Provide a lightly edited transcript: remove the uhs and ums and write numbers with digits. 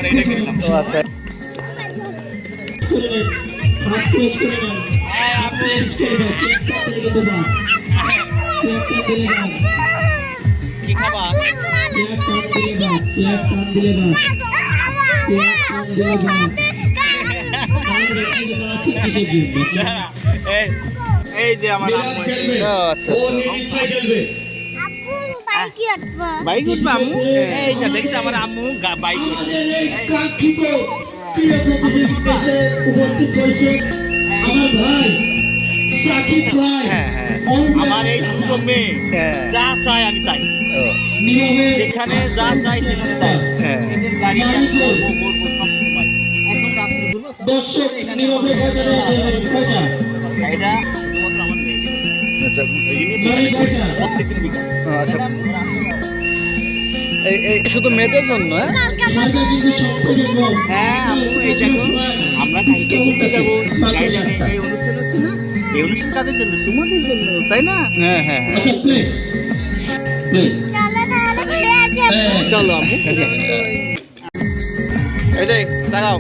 অনেক সুন্দর গাড়ি আচ্ছা এই যে আমার আচ্ছা বাইক উঠবে আম্মু এই যে দেখছি আমার আম্মু বাইক আমার এই দুটো মেয়ে যা চাই আমি তাই যেখানে যা চাই সেখানে তাই এদের গাড়ি দর্শক নীরবে এটা শুধুমাত্র আমার মেয়ে আচ্ছা প্রত্যেকদিন বিকাল আচ্ছা এই শুধু মেয়েদের জন্য হ্যাঁ আম্মু এই দেখো আমরা কালকে ঘুরতে যাবো এই অনুষ্ঠান হচ্ছে না এই অনুষ্ঠান কাদের জন্য তোমাদের জন্য তাই না হ্যাঁ হ্যাঁ চলো আম্মু এই যে দাঁড়াও